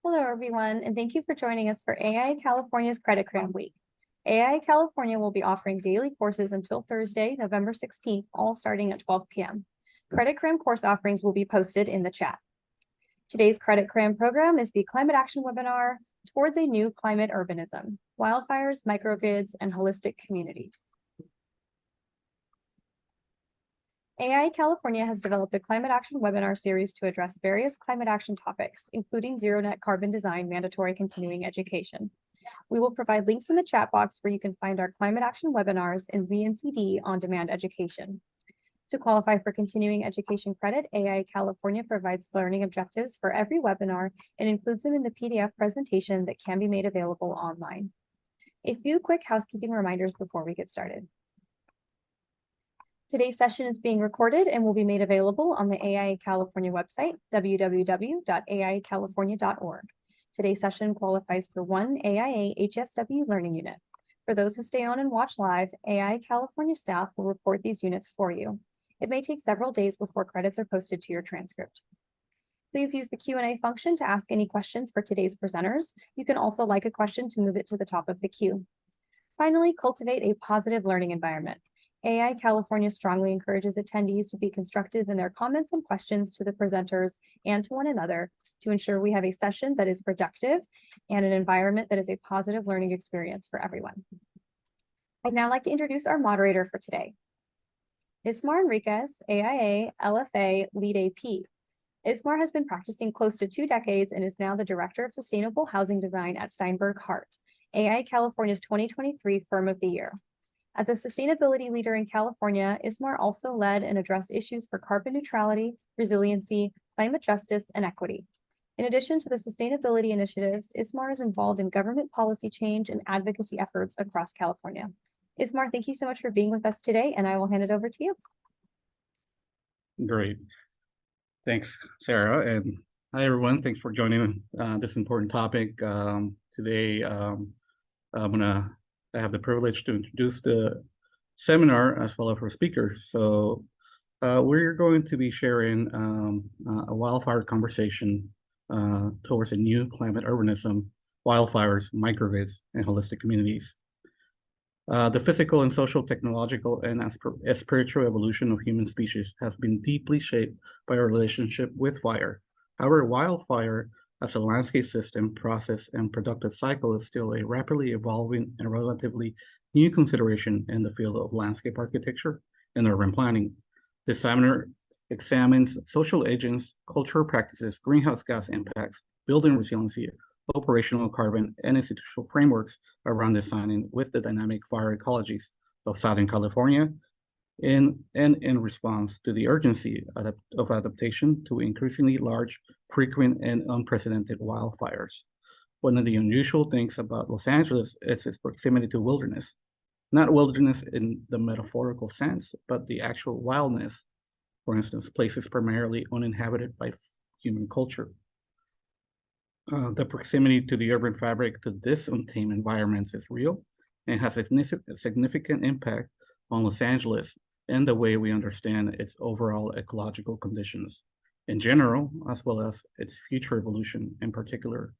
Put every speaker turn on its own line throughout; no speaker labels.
Hello, everyone, and thank you for joining us for AI California's Credit Cram Week. AI California will be offering daily courses until Thursday, November 16th, all starting at 12 p.m. Credit Cram course offerings will be posted in the chat. Today's Credit Cram program is the Climate Action Webinar Towards a New Climate Urbanism, Wildfires, Microgrids, and Holistic Communities. AI California has developed a climate action webinar series to address various climate action topics, including zero net carbon design mandatory continuing education. We will provide links in the chat box where you can find our climate action webinars and ZNCD on-demand education. To qualify for continuing education credit, AI California provides learning objectives for every webinar and includes them in the PDF presentation that can be made available online. A few quick housekeeping reminders before we get started. Today's session is being recorded and will be made available on the AI California website, www.aicalifornia.org. Today's session qualifies for one AIA HSW learning unit. For those who stay on and watch live, AI California staff will report these units for you. It may take several days before credits are posted to your transcript. Please use the Q&A function to ask any questions for today's presenters. You can also like a question to move it to the top of the queue. Finally, cultivate a positive learning environment. AI California strongly encourages attendees to be constructive in their comments and questions to the presenters and to one another to ensure we have a session that is productive and an environment that is a positive learning experience for everyone. I'd now like to introduce our moderator for today. Ismar Enriquez, AIA LFA Lead AP. Ismar has been practicing close to 2 decades and is now the Director of Sustainable Housing Design at Steinberg Hart, AI California's 2023 Firm of the Year. As a sustainability leader in California, Ismar also led and addressed issues for carbon neutrality, resiliency, climate justice, and equity. In addition to the sustainability initiatives, Ismar is involved in government policy change and advocacy efforts across California. Ismar, thank you so much for being with us today, and I will hand it over to you.
Great. Thanks, Sarah. And hi, everyone. Thanks for joining this important topic. Today, I have the privilege to introduce the seminar as well as our speakers. So we're going to be sharing a wildfire conversation towards a new climate urbanism, wildfires, microgrids, and holistic communities. The physical and social, technological, and spiritual evolution of human species has been deeply shaped by our relationship with fire. However, wildfire as a landscape system, process, and productive cycle is still a rapidly evolving and relatively new consideration in the field of landscape architecture and urban planning. This seminar examines social agents, cultural practices, greenhouse gas impacts, building resiliency, operational carbon, and institutional frameworks around designing with the dynamic fire ecologies of Southern California in response to the urgency of adaptation to increasingly large, frequent, and unprecedented wildfires. One of the unusual things about Los Angeles is its proximity to wilderness. Not wilderness in the metaphorical sense, but the actual wildness. For instance, places primarily uninhabited by human culture. The proximity to the urban fabric to this untamed environment is real and has a significant impact on Los Angeles and the way we understand its overall ecological conditions in general, as well as its future evolution in particular.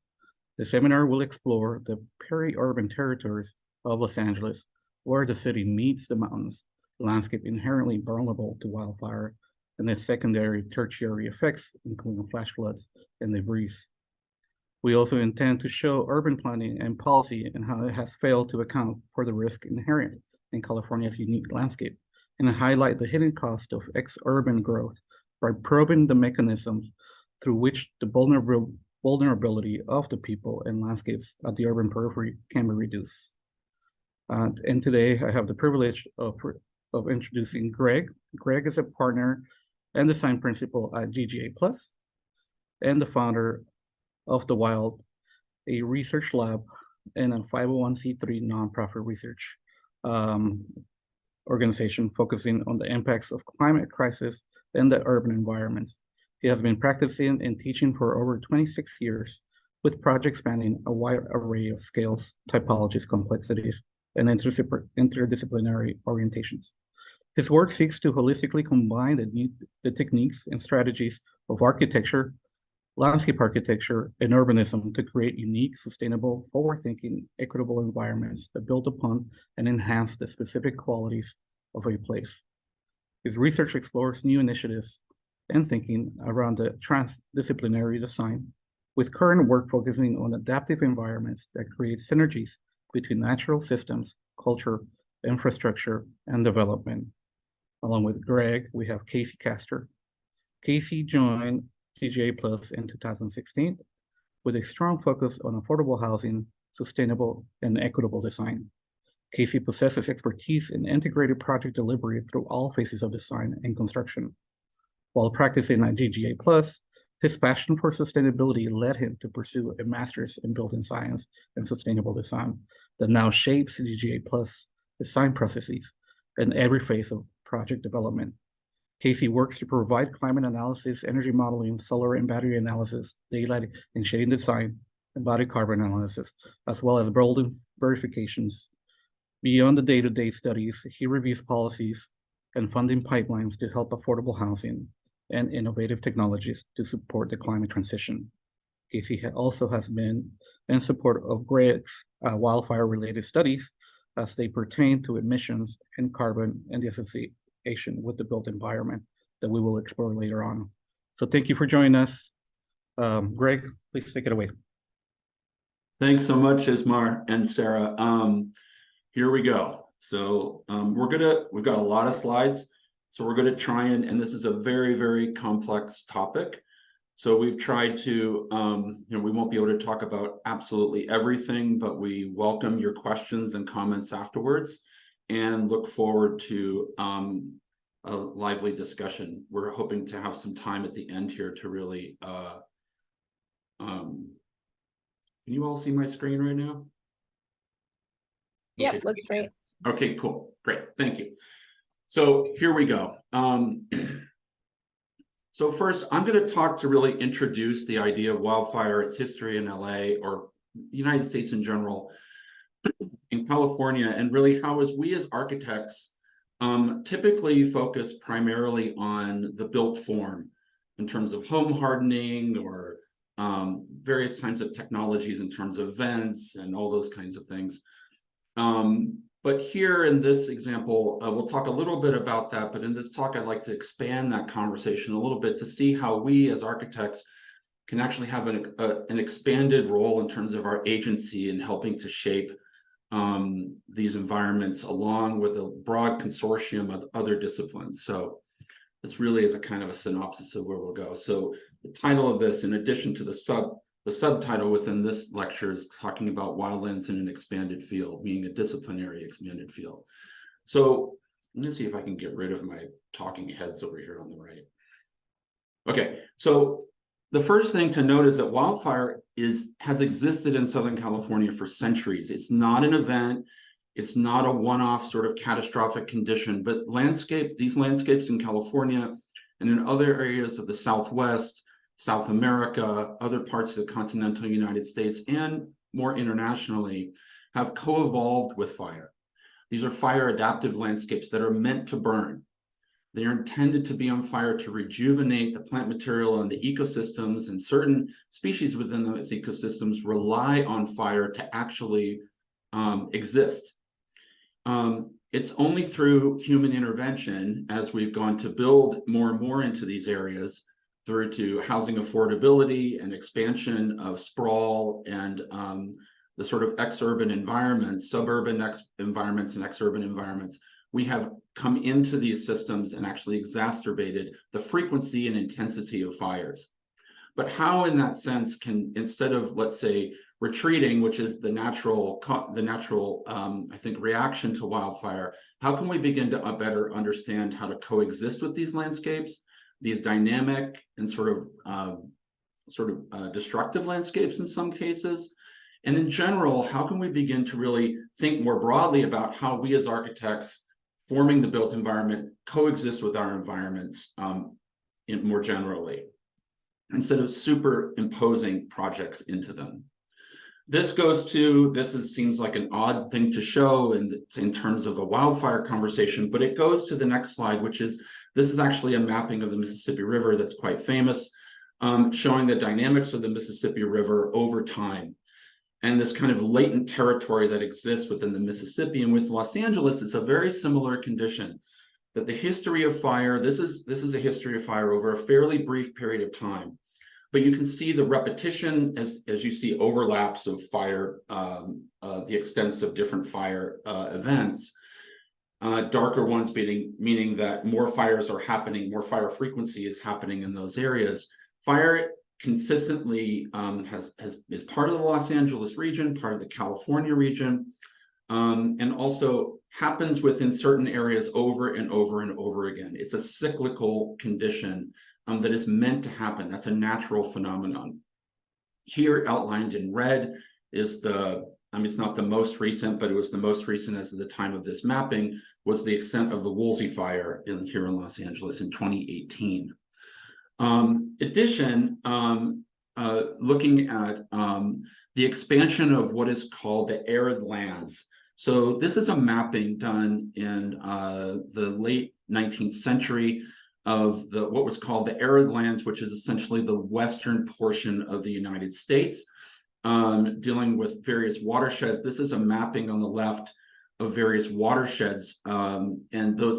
The seminar will explore the peri-urban territories of Los Angeles, where the city meets the mountains, landscape inherently vulnerable to wildfire, and its secondary, tertiary effects, including flash floods and debris. We also intend to show urban planning and policy and how it has failed to account for the risk inherent in California's unique landscape, and highlight the hidden cost of ex-urban growth by probing the mechanisms through which the vulnerability of the people and landscapes at the urban periphery can be reduced. And today I have the privilege of introducing Greg. Greg is a partner and design principal at GGA Plus and the founder of The Wild, a research lab and a 501c3 nonprofit research organization focusing on the impacts of climate crisis in the urban environments. He has been practicing and teaching for over 26 years with projects spanning a wide array of scales, typologies, complexities, and interdisciplinary orientations. His work seeks to holistically combine the techniques and strategies of architecture, landscape architecture, and urbanism to create unique, sustainable, forward-thinking, equitable environments that build upon and enhance the specific qualities of a place. His research explores new initiatives and thinking around the transdisciplinary design, with current work focusing on adaptive environments that create synergies between natural systems, culture, infrastructure, and development. Along with Greg, we have Casey Castor. Casey joined CGA Plus in 2016 with a strong focus on affordable housing, sustainable, and equitable design. Casey possesses expertise in integrated project delivery through all phases of design and construction. While practicing at GGA Plus, his passion for sustainability led him to pursue a master's in building science and sustainable design that now shapes GGA Plus design processes in every phase of project development. Casey works to provide climate analysis, energy modeling, solar and battery analysis, daylight and shading design, embodied carbon analysis, as well as building verifications. Beyond the day-to-day studies, he reviews policies and funding pipelines to help affordable housing and innovative technologies to support the climate transition. Casey also has been in support of Greg's wildfire-related studies as they pertain to emissions and carbon and the association with the built environment that we will explore later on. So thank you for joining us. Greg, please take it away.
Thanks so much, Ismar and Sarah. Here we go. So we've got a lot of slides. So we're going to try and this is a very, very complex topic. So we've tried to, we won't be able to talk about absolutely everything, but we welcome your questions and comments afterwards and look forward to a lively discussion. We're hoping to have some time at the end here to really, can you all see my screen right now?
Yes,
Okay.
looks great.
Okay, cool. Great. Thank you. So here we go. So first, I'm going to talk to really introduce the idea of wildfire, its history in LA or the United States in general, in California, and really how as we as architects typically focus primarily on the built form in terms of home hardening or various kinds of technologies in terms of vents and all those kinds of things. But here in this example, we'll talk a little bit about that, but in this talk, I'd like to expand that conversation a little bit to see how we as architects can actually have an expanded role in terms of our agency in helping to shape these environments along with a broad consortium of other disciplines. So this really is a kind of a synopsis of where we'll go. So the title of this, in addition to the subtitle within this lecture, is talking about wildlands in an expanded field, meaning a disciplinary expanded field. So let me see if I can get rid of my talking heads over here on the right. Okay, so the first thing to note is that wildfire has existed in Southern California for centuries. It's not an event. It's not a one-off sort of catastrophic condition, but these landscapes in California and in other areas of the Southwest, South America, other parts of the continental United States, and more internationally, have co-evolved with fire. These are fire adaptive landscapes that are meant to burn. They are intended to be on fire to rejuvenate the plant material and the ecosystems, and certain species within those ecosystems rely on fire to actually exist. It's only through human intervention, as we've gone to build more and more into these areas, through to housing affordability and expansion of sprawl and the sort of ex-urban environments, suburban environments and ex-urban environments, we have come into these systems and actually exacerbated the frequency and intensity of fires. But how in that sense can, instead of, let's say, retreating, which is the natural, I think, reaction to wildfire, how can we begin to better understand how to coexist with these landscapes, these dynamic and sort of destructive landscapes in some cases? And in general, how can we begin to really think more broadly about how we as architects forming the built environment coexist with our environments more generally, instead of superimposing projects into them? This seems like an odd thing to show in terms of the wildfire conversation, but it goes to the next slide, which is, this is actually a mapping of the Mississippi River that's quite famous. showing the dynamics of the Mississippi River over time, and this kind of latent territory that exists within the Mississippi. And with Los Angeles, it's a very similar condition, that the history of fire, this is a history of fire over a fairly brief period of time. But you can see the repetition as you see overlaps of fire, the extents of different fire events. Darker ones meaning that more fires are happening, more fire frequency is happening in those areas. Fire consistently is part of the Los Angeles region, part of the California region, and also happens within certain areas over and over and over again. It's a cyclical condition that is meant to happen. That's a natural phenomenon. Here outlined in red is it's not the most recent, but it was the most recent as of the time of this mapping, was the extent of the Woolsey fire here in Los Angeles in 2018. Addition, looking at the expansion of what is called the arid lands. So this is a mapping done in the late 19th century of what was called the arid lands, which is essentially the western portion of the United States, dealing with various watersheds. This is a mapping on the left of various watersheds, and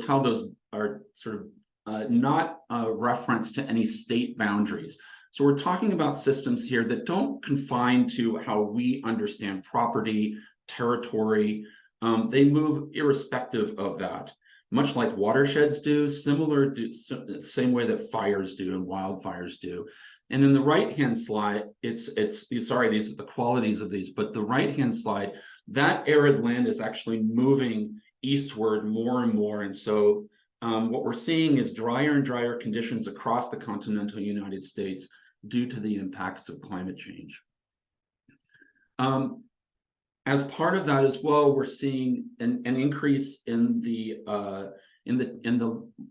how those are sort of not reference to any state boundaries. So we're talking about systems here that don't confine to how we understand property, territory. They move irrespective of that, much like watersheds do, same way that fires do and wildfires do. And in the right-hand slide, these are the qualities of these, but the right-hand slide, that arid land is actually moving eastward more and more. And so what we're seeing is drier and drier conditions across the continental United States due to the impacts of climate change. As part of that as well, we're seeing an increase in the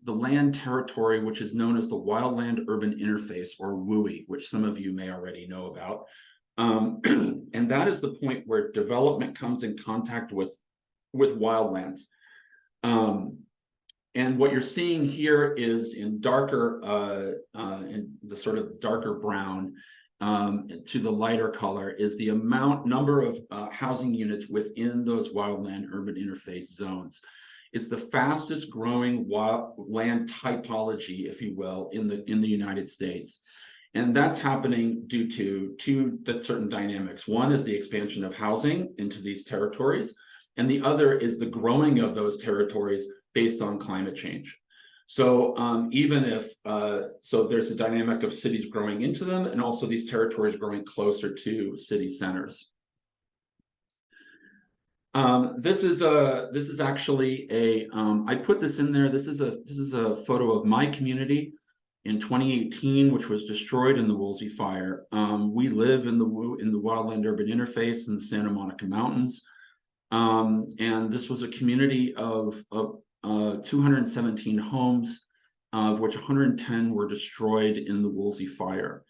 land territory, which is known as the wildland urban interface, or WUI, which some of you may already know about. And that is the point where development comes in contact with wildlands. And what you're seeing here is in darker, in the sort of darker brown to the lighter color, is the number of housing units within those wildland urban interface zones. It's the fastest growing land typology, if you will, in the United States. And that's happening due to two certain dynamics. One is the expansion of housing into these territories, and the other is the growing of those territories based on climate change. So even if, so there's a dynamic of cities growing into them, and also these territories growing closer to city centers. This is actually I put this in there. This is a photo of my community in 2018, which was destroyed in the Woolsey fire. We live in the wildland urban interface in the Santa Monica Mountains. And this was a community of 217 homes, of which 110 were destroyed in the Woolsey fire.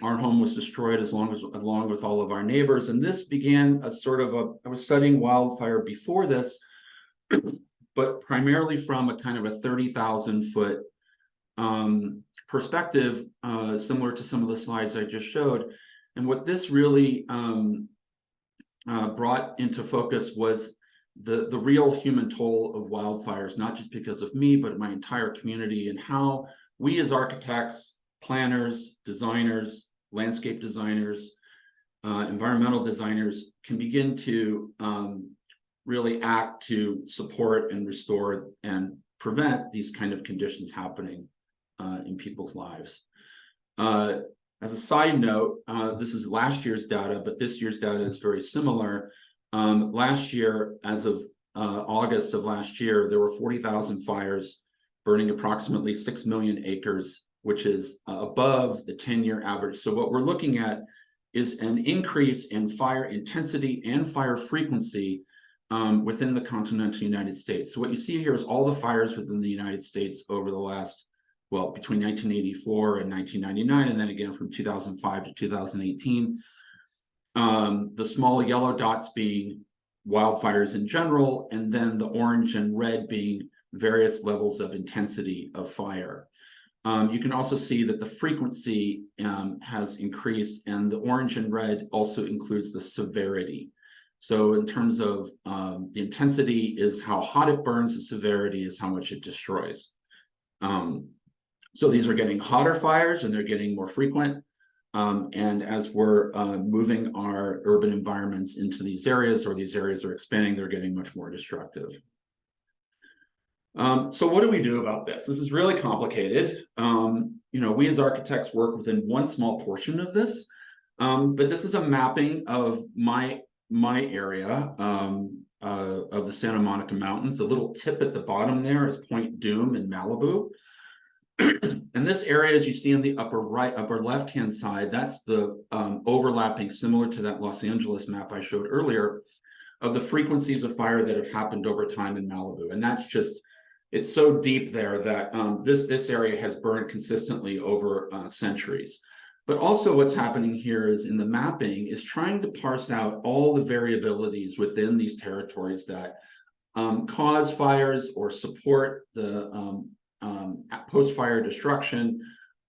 Our home was destroyed along with all of our neighbors. And this began a sort of I was studying wildfire before this, but primarily from a kind of a 30,000 foot perspective, similar to some of the slides I just showed. And what this really brought into focus was the real human toll of wildfires, not just because of me, but my entire community, and how we as architects, planners, designers, landscape designers, environmental designers can begin to really act to support and restore and prevent these kind of conditions happening in people's lives. As a side note, this is last year's data, but this year's data is very similar. Last year, as of August of last year, there were 40,000 fires burning approximately 6 million acres, which is above the 10-year average. So what we're looking at is an increase in fire intensity and fire frequency within the continental United States. So what you see here is all the fires within the United States over the last, well, between 1984 and 1999, and then again from 2005 to 2018. The small yellow dots being wildfires in general, and then the orange and red being various levels of intensity of fire. You can also see that the frequency has increased, and the orange and red also includes the severity. So in terms of the intensity is how hot it burns, the severity is how much it destroys. So these are getting hotter fires and they're getting more frequent. And as we're moving our urban environments into these areas, or these areas are expanding, they're getting much more destructive. So what do we do about this? This is really complicated. We as architects work within one small portion of this, but this is a mapping of my area of the Santa Monica Mountains. The little tip at the bottom there is Point Dume in Malibu. And this area, as you see in the upper left-hand side, that's the overlapping, similar to that Los Angeles map I showed earlier, of the frequencies of fire that have happened over time in Malibu. And that's just, it's so deep there that this area has burned consistently over centuries. But also what's happening here is in the mapping is trying to parse out all the variabilities within these territories that cause fires or support the post-fire destruction,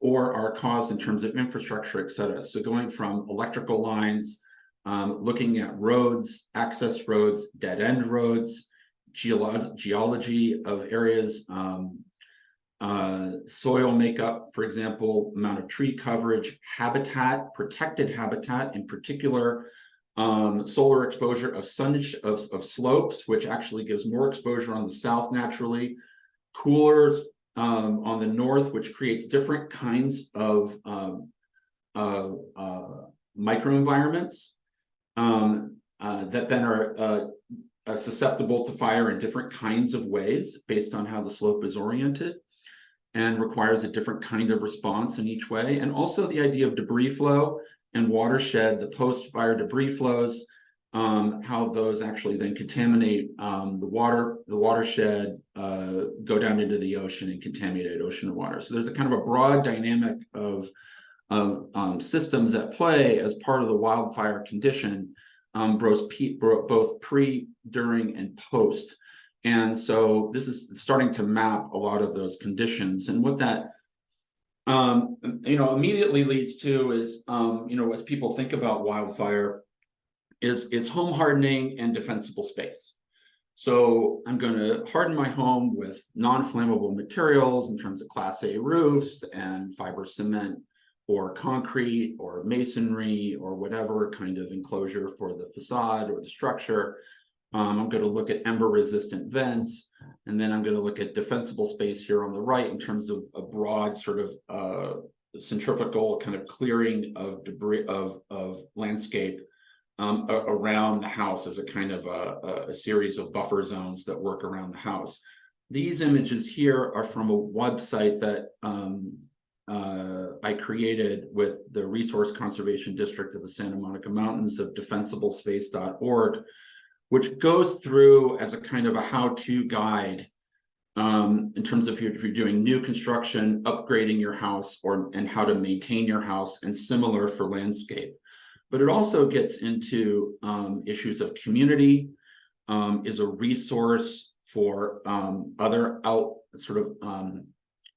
or are caused in terms of infrastructure, et cetera. So going from electrical lines, looking at roads, access roads, dead-end roads, geology of areas, soil makeup, for example, amount of tree coverage, habitat, protected habitat, in particular, solar exposure of slopes, which actually gives more exposure on the south naturally, coolers on the north, which creates different kinds of microenvironments that then are susceptible to fire in different kinds of ways based on how the slope is oriented, and requires a different kind of response in each way. And also the idea of debris flow and watershed, the post-fire debris flows, how those actually then contaminate the watershed, go down into the ocean and contaminate ocean water. So there's a kind of a broad dynamic of systems at play as part of the wildfire condition, both pre, during, and post. And so this is starting to map a lot of those conditions. And what that immediately leads to is, as people think about wildfire, is home hardening and defensible space. So I'm going to harden my home with non-flammable materials in terms of Class A roofs and fiber cement or concrete or masonry or whatever kind of enclosure for the facade or the structure. I'm going to look at ember resistant vents, and then I'm going to look at defensible space here on the right in terms of a broad sort of centrifugal kind of clearing of debris of landscape around the house as a kind of a series of buffer zones that work around the house. These images here are from a website that I created with the Resource Conservation District of the Santa Monica Mountains of defensiblespace.org, which goes through as a kind of a how-to guide in terms of if you're doing new construction, upgrading your house, and how to maintain your house, and similar for landscape. But it also gets into issues of community, is a resource for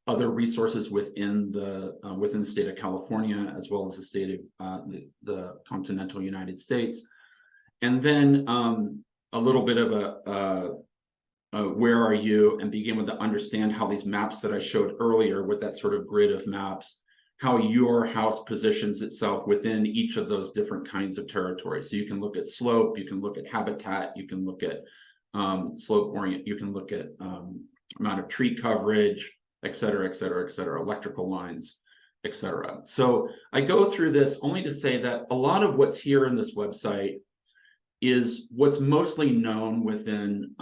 other resources within the state of California, as well as the state of the continental United States. And then a little bit of a where are you, and begin with to understand how these maps that I showed earlier with that sort of grid of maps, how your house positions itself within each of those different kinds of territories. So you can look at slope, you can look at habitat, you can look at slope orient, you can look at amount of tree coverage, et cetera, et cetera, et cetera, electrical lines, et cetera. So I go through this only to say that a lot of what's here in this website is what's mostly known within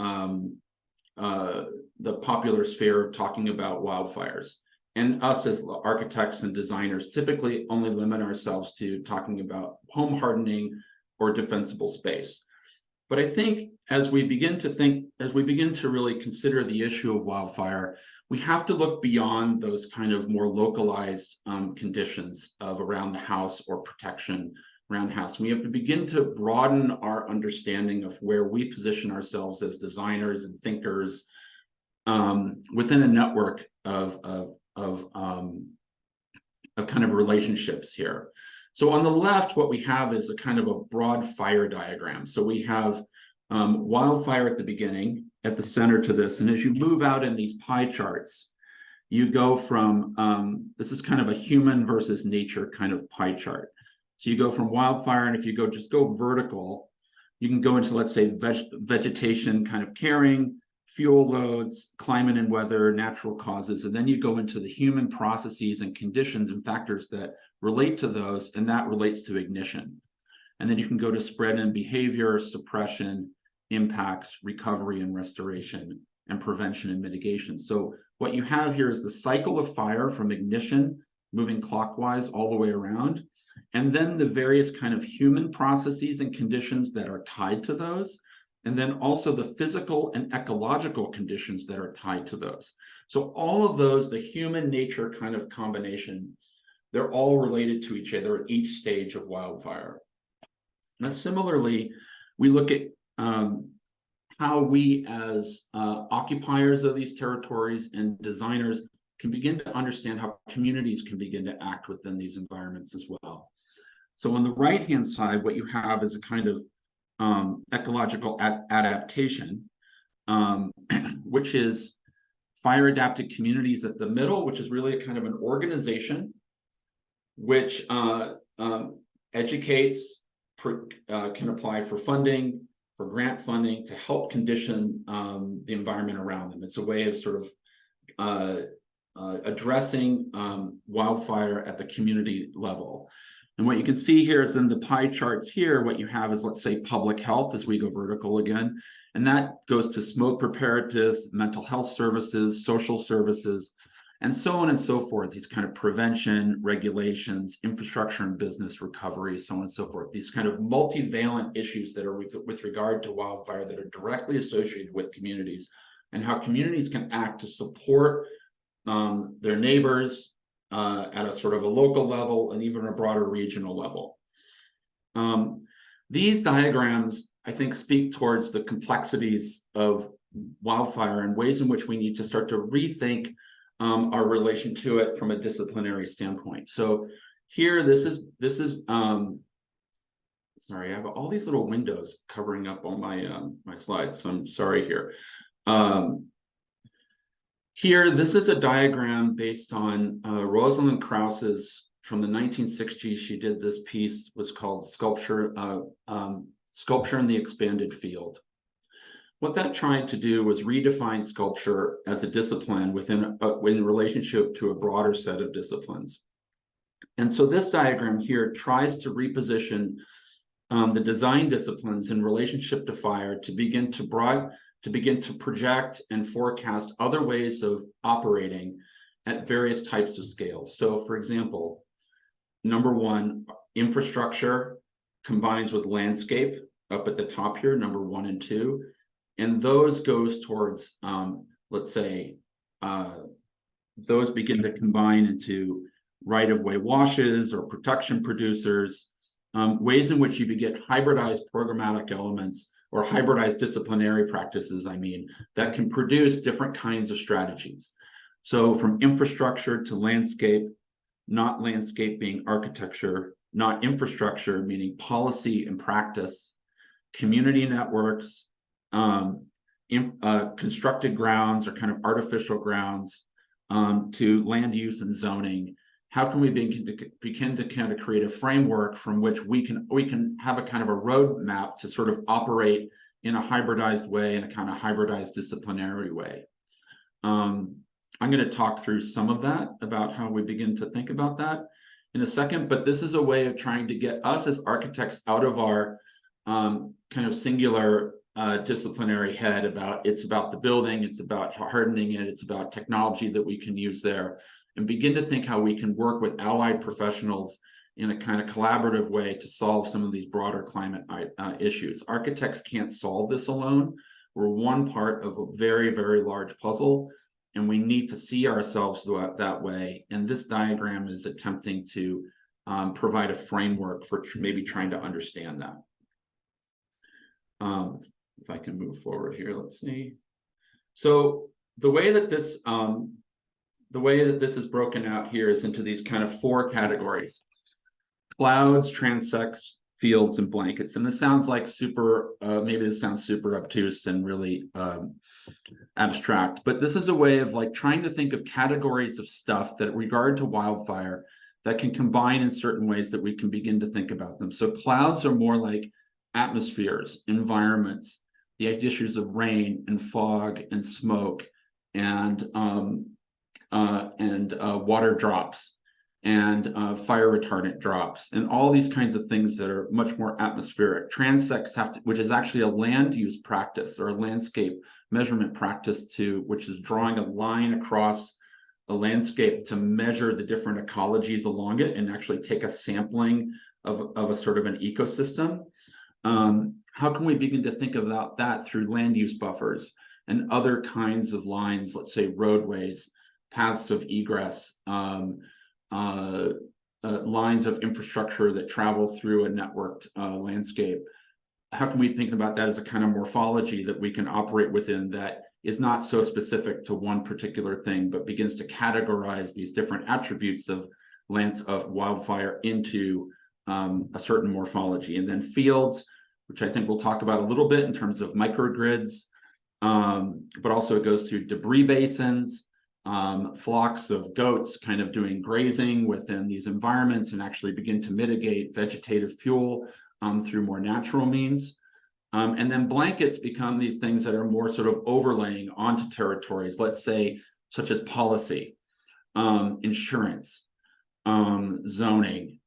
the popular sphere of talking about wildfires. And us as architects and designers typically only limit ourselves to talking about home hardening or defensible space. But I think as we begin to really consider the issue of wildfire, we have to look beyond those kind of more localized conditions of around the house or protection around the house. We have to begin to broaden our understanding of where we position ourselves as designers and thinkers within a network of kind of relationships here. So on the left, what we have is a kind of a broad fire diagram. So we have wildfire at the beginning, at the center to this. And as you move out in these pie charts, you go from, this is kind of a human versus nature kind of pie chart. So you go from wildfire, and if you just go vertical, you can go into, let's say, vegetation kind of caring, fuel loads, climate and weather, natural causes, and then you go into the human processes and conditions and factors that relate to those, and that relates to ignition. And then you can go to spread and behavior, suppression, impacts, recovery and restoration, and prevention and mitigation. So what you have here is the cycle of fire from ignition, moving clockwise all the way around, and then the various kind of human processes and conditions that are tied to those, and then also the physical and ecological conditions that are tied to those. So all of those, the human nature kind of combination, they're all related to each other at each stage of wildfire. Now, similarly, we look at how we as occupiers of these territories and designers can begin to understand how communities can begin to act within these environments as well. So on the right-hand side, what you have is a kind of ecological adaptation, which is fire-adapted communities at the middle, which is really a kind of an organization which educates, can apply for funding, for grant funding to help condition the environment around them. It's a way of sort of addressing wildfire at the community level. And what you can see here is in the pie charts here, what you have is, let's say, public health as we go vertical again. And that goes to smoke preparedness, mental health services, social services, and so on and so forth. These kind of prevention, regulations, infrastructure and business recovery, so on and so forth. These kind of multivalent issues that are with regard to wildfire that are directly associated with communities, and how communities can act to support their neighbors at a sort of a local level and even a broader regional level. These diagrams, I think, speak towards the complexities of wildfire and ways in which we need to start to rethink our relation to it from a disciplinary standpoint. So here, this is sorry, I have all these little windows covering up on my my slides, so I'm sorry here. Here, this is a diagram based on Rosalind Krause's, from the 1960s. She did this piece, was called Sculpture in the Expanded Field. What that tried to do was redefine sculpture as a discipline in relationship to a broader set of disciplines. And so this diagram here tries to reposition the design disciplines in relationship to fire to begin to project and forecast other ways of operating at various types of scales. So, for example, number one, infrastructure combines with landscape up at the top here, number 1 and 2. And those goes towards, let's say, those begin to combine into right-of-way washes or protection producers, ways in which you get hybridized programmatic elements or hybridized disciplinary practices, that can produce different kinds of strategies. So from infrastructure to landscape, not landscape being architecture, not infrastructure meaning policy and practice, community networks, constructed grounds or kind of artificial grounds, to land use and zoning. How can we begin to kind of create a framework from which we can have a kind of a roadmap to sort of operate in a hybridized way, in a kind of hybridized disciplinary way? I'm going to talk through some of that about how we begin to think about that in a second, but this is a way of trying to get us as architects out of our kind of singular disciplinary head it's about the building, it's about hardening it, it's about technology that we can use there, and begin to think how we can work with allied professionals in a kind of collaborative way to solve some of these broader climate issues. Architects can't solve this alone. We're one part of a very, very large puzzle, and we need to see ourselves that way. And this diagram is attempting to provide a framework for maybe trying to understand that. If I can move forward here, let's see. So the way that this the way that this is broken out here is into these kind of 4 categories: clouds, transects, fields, and blankets. And this sounds like maybe this sounds super obtuse and really abstract, but this is a way of like trying to think of categories of stuff that regard to wildfire that can combine in certain ways that we can begin to think about them. So clouds are more like atmospheres, environments, the issues of rain and fog and smoke and water drops and fire retardant drops and all these kinds of things that are much more atmospheric. Transects which is actually a land use practice or a landscape measurement practice which is drawing a line across a landscape to measure the different ecologies along it and actually take a sampling of a sort of an ecosystem. How can we begin to think about that through land use buffers and other kinds of lines, let's say roadways, paths of egress, lines of infrastructure that travel through a networked landscape? How can we think about that as a kind of morphology that we can operate within that is not so specific to one particular thing, but begins to categorize these different attributes of wildfire into a certain morphology? And then fields, which I think we'll talk about a little bit in terms of microgrids, but also it goes to debris basins, flocks of goats kind of doing grazing within these environments and actually begin to mitigate vegetative fuel through more natural means. And then blankets become these things that are more sort of overlaying onto territories, let's say, such as policy, insurance, zoning,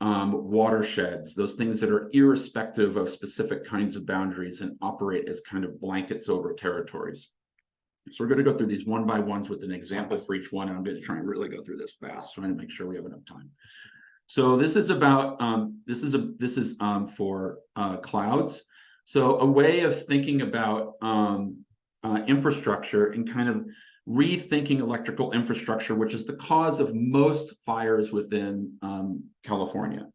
watersheds, those things that are irrespective of specific kinds of boundaries and operate as kind of blankets over territories. So we're going to go through these one by ones with an example for each one. And I'm going to try and really go through this fast, trying to make sure we have enough time. So this is about for clouds. So a way of thinking about infrastructure and kind of rethinking electrical infrastructure, which is the cause of most fires within California,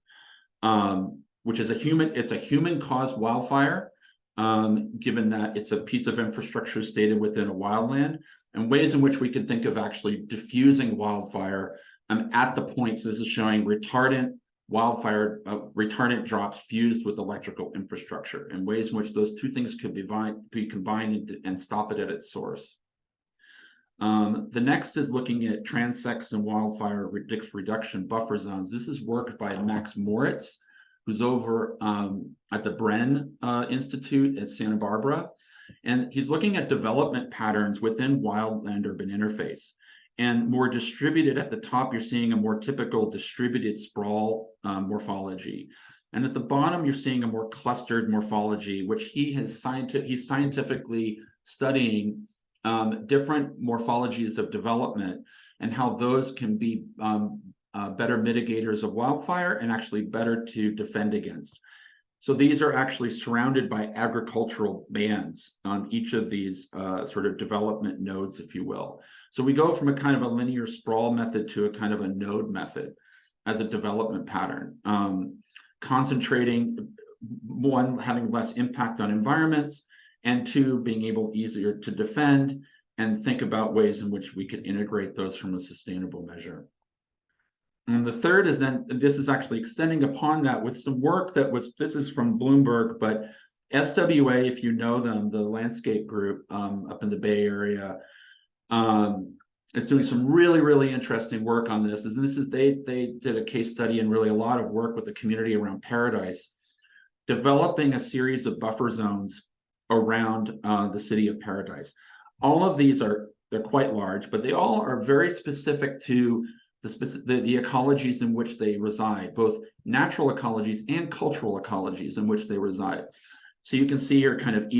which is a human-caused wildfire, given that it's a piece of infrastructure stated within a wildland, and ways in which we can think of actually diffusing wildfire at the points. This is showing retardant drops fused with electrical infrastructure, and ways in which those two things could be combined and stop it at its source. The next is looking at transects and wildfire reduction buffer zones. This is work by Max Moritz, who's over at the Bren Institute at Santa Barbara. And he's looking at development patterns within wildland-urban interface. And more distributed at the top, you're seeing a more typical distributed sprawl morphology. And at the bottom, you're seeing a more clustered morphology, which he's scientifically studying different morphologies of development and how those can be better mitigators of wildfire and actually better to defend against. So these are actually surrounded by agricultural bands on each of these sort of development nodes, if you will. So we go from a kind of a linear sprawl method to a kind of a node method as a development pattern, concentrating, one, having less impact on environments, and two, being able easier to defend and think about ways in which we could integrate those from a sustainable measure. And the third is then, this is actually extending upon that with some work this is from Bloomberg, but SWA, if you know them, the landscape group up in the Bay Area, is doing some really, really interesting work on this. And they did a case study and really a lot of work with the community around Paradise, developing a series of buffer zones around the city of Paradise. All of these they're quite large, but they all are very specific to the ecologies in which they reside, both natural ecologies and cultural ecologies in which they reside. So you can see here kind of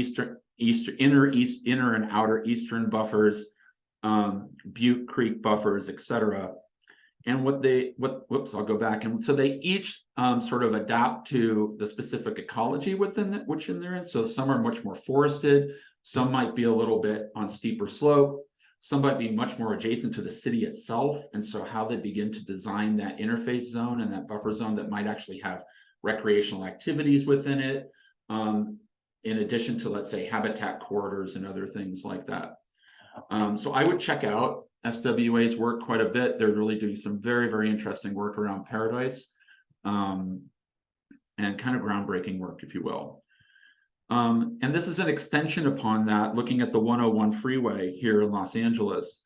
inner and outer eastern buffers, Butte Creek buffers, etc. And I'll go back. And so they each sort of adapt to the specific ecology within which they're in. So some are much more forested, some might be a little bit on steeper slope, some might be much more adjacent to the city itself. And so how they begin to design that interface zone and that buffer zone that might actually have recreational activities within it, in addition to, let's say, habitat corridors and other things like that. So I would check out SWA's work quite a bit. They're really doing some very, very interesting work around Paradise, and kind of groundbreaking work, if you will. And this is an extension upon that, looking at the 101 freeway here in Los Angeles,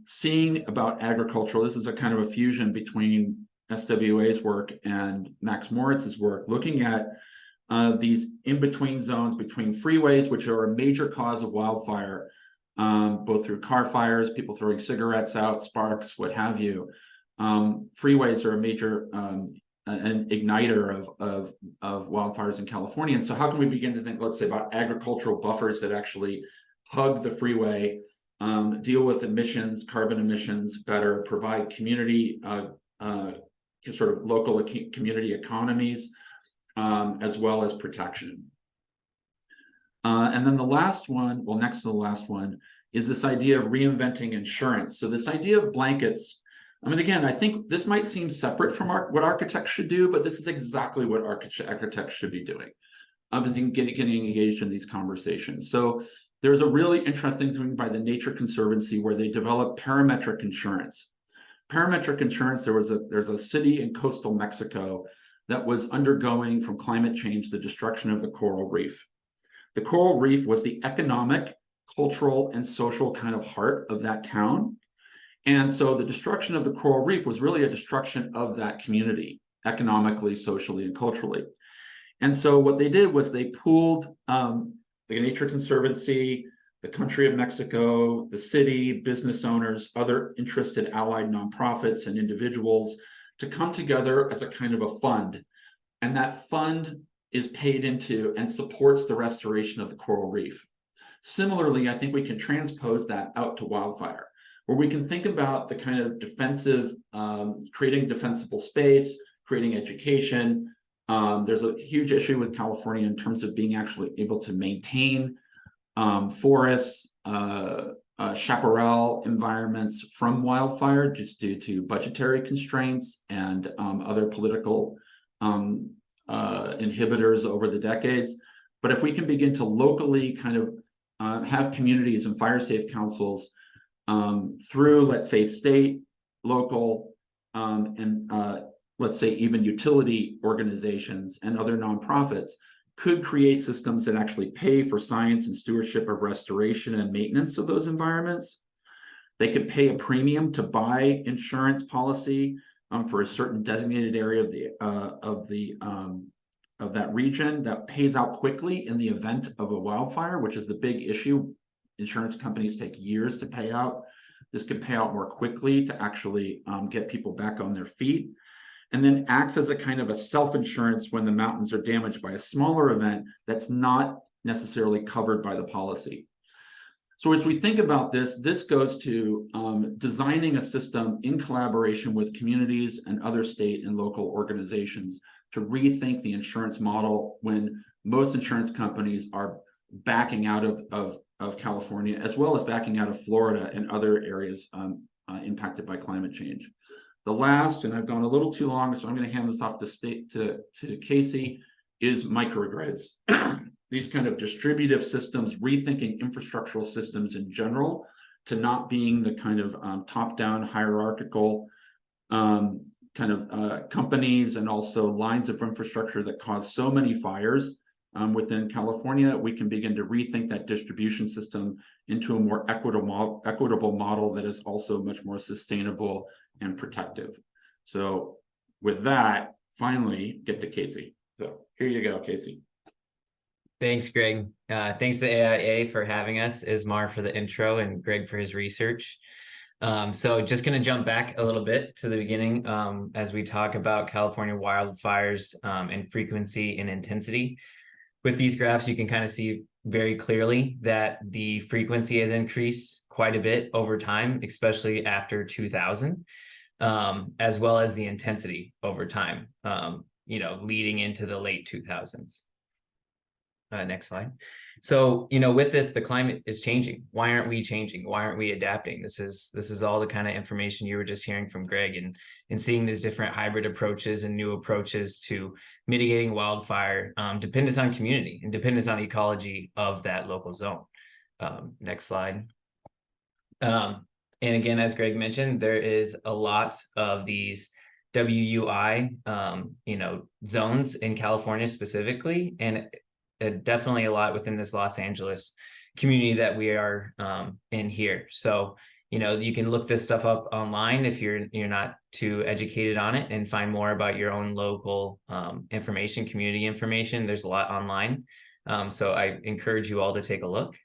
seeing about agricultural. This is a kind of a fusion between SWA's work and Max Moritz's work, looking at these in-between zones between freeways, which are a major cause of wildfire, both through car fires, people throwing cigarettes out, sparks, what have you. Freeways are a major an igniter of wildfires in California. And so how can we begin to think, let's say, about agricultural buffers that actually hug the freeway, deal with emissions, carbon emissions better, provide community, sort of local community economies, as well as protection. And then the last one, well, next to the last one, is this idea of reinventing insurance. So this idea of blankets, I mean, again, I think this might seem separate from what architects should do, but this is exactly what architects should be doing, getting engaged in these conversations. So there's a really interesting thing by the Nature Conservancy where they developed parametric insurance. Parametric insurance, there's a city in coastal Mexico that was undergoing from climate change the destruction of the coral reef. The coral reef was the economic, cultural, and social kind of heart of that town. And so the destruction of the coral reef was really a destruction of that community, economically, socially, and culturally. And so what they did was they pooled the Nature Conservancy, the country of Mexico, the city, business owners, other interested allied nonprofits and individuals to come together as a kind of a fund. And that fund is paid into and supports the restoration of the coral reef. Similarly, I think we can transpose that out to wildfire, where we can think about the kind of defensive, creating defensible space, creating education. There's a huge issue with California in terms of being actually able to maintain forests, chaparral environments from wildfire, just due to budgetary constraints and other political inhibitors over the decades. But if we can begin to locally kind of have communities and fire safe councils through, let's say, state, local, and let's say even utility organizations and other nonprofits, could create systems that actually pay for science and stewardship of restoration and maintenance of those environments. They could pay a premium to buy insurance policy for a certain designated area of that region that pays out quickly in the event of a wildfire, which is the big issue. Insurance companies take years to pay out. This could pay out more quickly to actually get people back on their feet, and then acts as a kind of a self-insurance when the mountains are damaged by a smaller event that's not necessarily covered by the policy. So as we think about this, this goes to designing a system in collaboration with communities and other state and local organizations to rethink the insurance model when most insurance companies are backing out of California, as well as backing out of Florida and other areas impacted by climate change. The last, and I've gone a little too long, so I'm going to hand this off to Casey, is microgrids. These kind of distributive systems, rethinking infrastructural systems in general to not being the kind of top-down hierarchical kind of companies and also lines of infrastructure that cause so many fires within California. We can begin to rethink that distribution system into a more equitable model that is also much more sustainable and protective. So with that, finally get to Casey. So here you go, Casey.
Thanks, Greg. Thanks to AIA for having us, Ismar for the intro, and Greg for his research. So just going to jump back a little bit to the beginning as we talk about California wildfires and frequency and intensity. With these graphs, you can kind of see very clearly that the frequency has increased quite a bit over time, especially after 2000, as well as the intensity over time, leading into the late 2000s. Next slide. So, with this, the climate is changing. Why aren't we changing? Why aren't we adapting? This is all the kind of information you were just hearing from Greg, and seeing these different hybrid approaches and new approaches to mitigating wildfire, dependent on community and dependent on ecology of that local zone. Next slide. And again, as Greg mentioned, there is a lot of these WUI, zones in California specifically, and definitely a lot within this Los Angeles community that we are in here. So, you can look this stuff up online if you're not too educated on it, and find more about your own local information, community information. There's a lot online. So I encourage you all to take a look.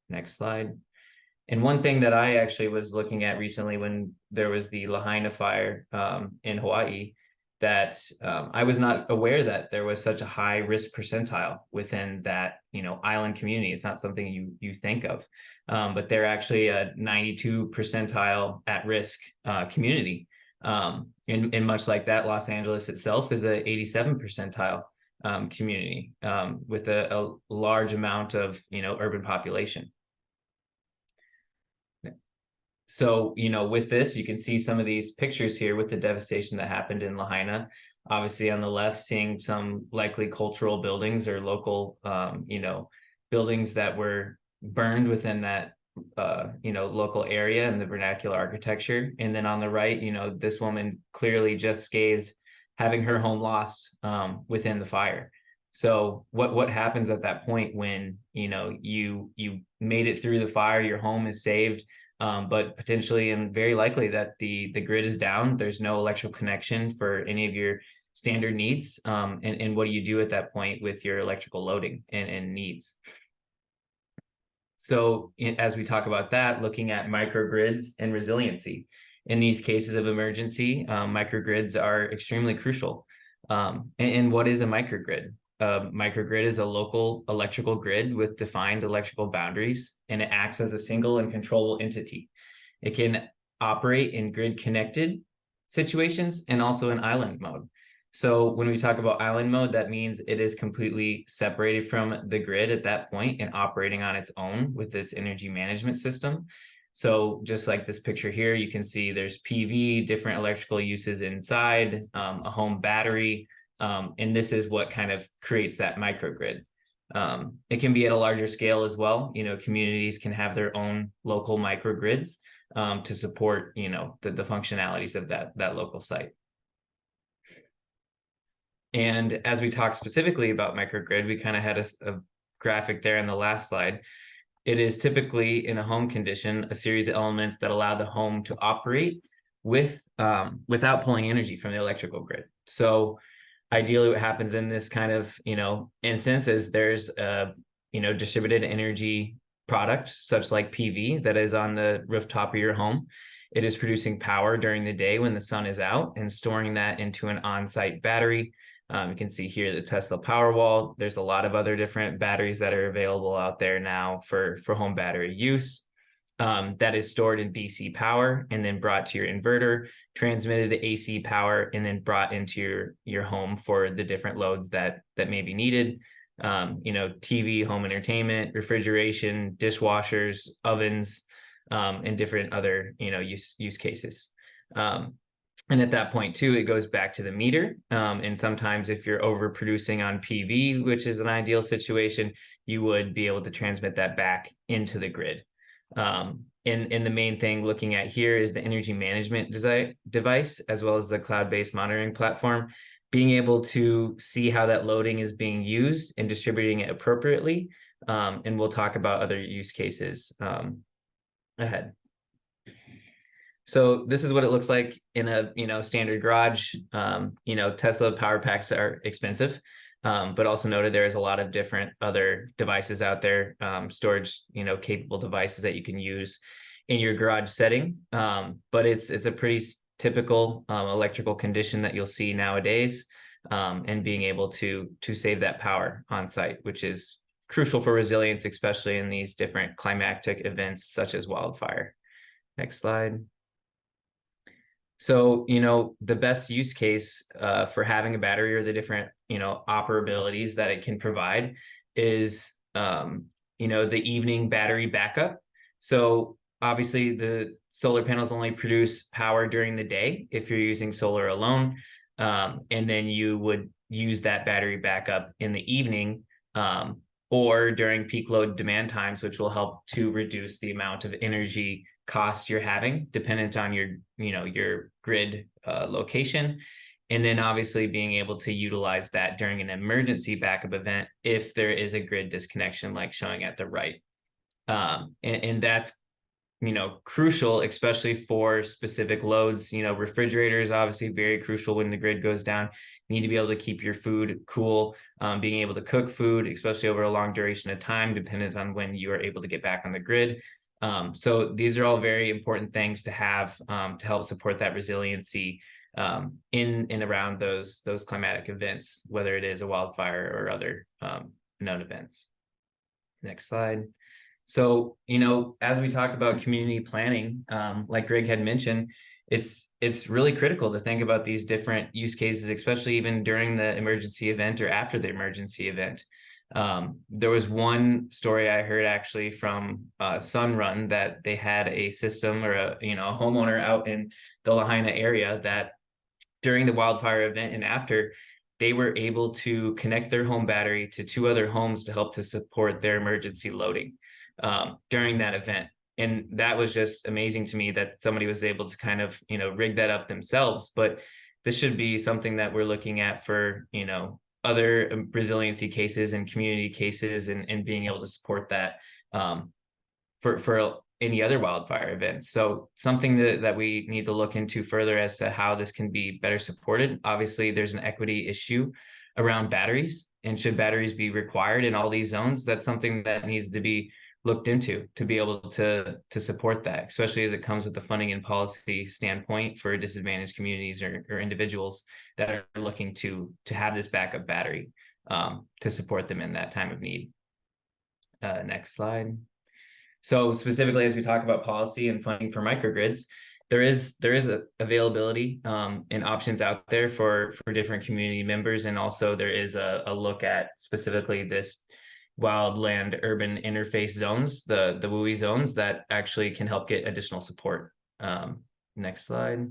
Next slide. And one thing that I actually was looking at recently when there was the Lahaina fire in Hawaii, that I was not aware that there was such a high risk percentile within that, island community. It's not something you think of, but they're actually a 92 percentile at risk community. And much like that, Los Angeles itself is a 87 percentile community with a large amount of, urban population. So, with this, you can see some of these pictures here with the devastation that happened in Lahaina. Obviously, on the left, seeing some likely cultural buildings or local, buildings that were burned within that, local area and the vernacular architecture. And then on the right, this woman clearly just scathed, having her home lost within the fire. So what happens at that point when, you made it through the fire, your home is saved, but potentially and very likely that the grid is down. There's no electrical connection for any of your standard needs. And what do you do at that point with your electrical loading and needs? So as we talk about that, looking at microgrids and resiliency, in these cases of emergency, microgrids are extremely crucial. And what is a microgrid? Microgrid is a local electrical grid with defined electrical boundaries, and it acts as a single and controllable entity. It can operate in grid connected situations and also in island mode. So when we talk about island mode, that means it is completely separated from the grid at that point and operating on its own with its energy management system. So just like this picture here, you can see there's PV, different electrical uses inside, a home battery, and this is what kind of creates that microgrid. It can be at a larger scale as well. Communities can have their own local microgrids to support, the functionalities of that local site. And as we talk specifically about microgrid, we kind of had a graphic there in the last slide. It is typically in a home condition, a series of elements that allow the home to operate without pulling energy from the electrical grid. So ideally what happens in this kind of, instance is there's a, distributed energy product, such like PV, that is on the rooftop of your home. It is producing power during the day when the sun is out and storing that into an on-site battery. You can see here the Tesla Powerwall. There's a lot of other different batteries that are available out there now for home battery use. That is stored in DC power and then brought to your inverter, transmitted to AC power, and then brought into your home for the different loads that may be needed. TV, home entertainment, refrigeration, dishwashers, ovens, and different other, use cases. And at that point too, it goes back to the meter. And sometimes if you're overproducing on PV, which is an ideal situation, you would be able to transmit that back into the grid. And the main thing looking at here is the energy management device, as well as the cloud-based monitoring platform, being able to see how that loading is being used and distributing it appropriately. And we'll talk about other use cases ahead. So this is what it looks like in a, standard garage. Tesla power packs are expensive, but also noted there is a lot of different other devices out there, storage, capable devices that you can use in your garage setting. But it's a pretty typical electrical condition that you'll see nowadays, and being able to save that power on site, which is crucial for resilience, especially in these different climatic events such as wildfire. Next slide. So, the best use case for having a battery, or the different, operabilities that it can provide is, the evening battery backup. So obviously the solar panels only produce power during the day if you're using solar alone. And then you would use that battery backup in the evening, or during peak load demand times, which will help to reduce the amount of energy cost you're having, dependent on your, your grid location. And then obviously being able to utilize that during an emergency backup event if there is a grid disconnection, like showing at the right. And that's, crucial, especially for specific loads. Refrigerators obviously very crucial when the grid goes down. You need to be able to keep your food cool, being able to cook food, especially over a long duration of time, dependent on when you are able to get back on the grid. So these are all very important things to have to help support that resiliency in and around those climatic events, whether it is a wildfire or other known events. Next slide. So, as we talk about community planning, like Greg had mentioned, it's really critical to think about these different use cases, especially even during the emergency event or after the emergency event. There was one story I heard actually from Sunrun that they had a system or a homeowner out in the Lahaina area that during the wildfire event and after, they were able to connect their home battery to 2 other homes to help to support their emergency loading during that event. And that was just amazing to me that somebody was able to kind of, rig that up themselves. But this should be something that we're looking at for, other resiliency cases and community cases, and being able to support that for any other wildfire events. So something that we need to look into further as to how this can be better supported. Obviously, there's an equity issue around batteries, and should batteries be required in all these zones? That's something that needs to be looked into to be able to support that, especially as it comes with the funding and policy standpoint for disadvantaged communities or individuals that are looking to have this backup battery to support them in that time of need. Next slide. So specifically, as we talk about policy and funding for microgrids, there is availability and options out there for different community members, and also there is a look at specifically this wildland urban interface zones, the WUI zones, that actually can help get additional support. Next slide.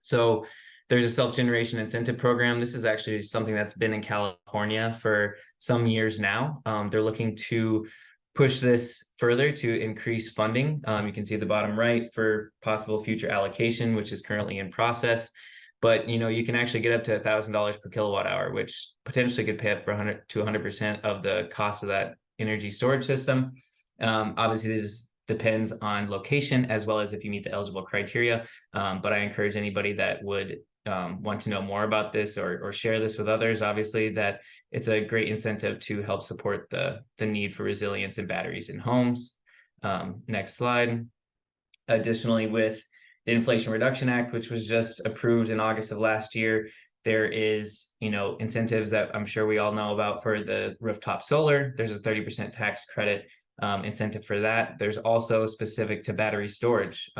So there's a self-generation incentive program. This is actually something that's been in California for some years now. They're looking to push this further to increase funding. You can see the bottom right for possible future allocation, which is currently in process. But you can actually get up to $1,000 per kilowatt hour, which potentially could pay up for 100 to 100% of the cost of that energy storage system. Obviously, this depends on location as well as if you meet the eligible criteria. But I encourage anybody that would want to know more about this or share this with others, obviously, that it's a great incentive to help support the need for resilience in batteries in homes. Next slide. Additionally, with the Inflation Reduction Act, which was just approved in August of last year, there is, incentives that I'm sure we all know about for the rooftop solar. There's a 30% tax credit incentive for that. There's also specific to battery storage.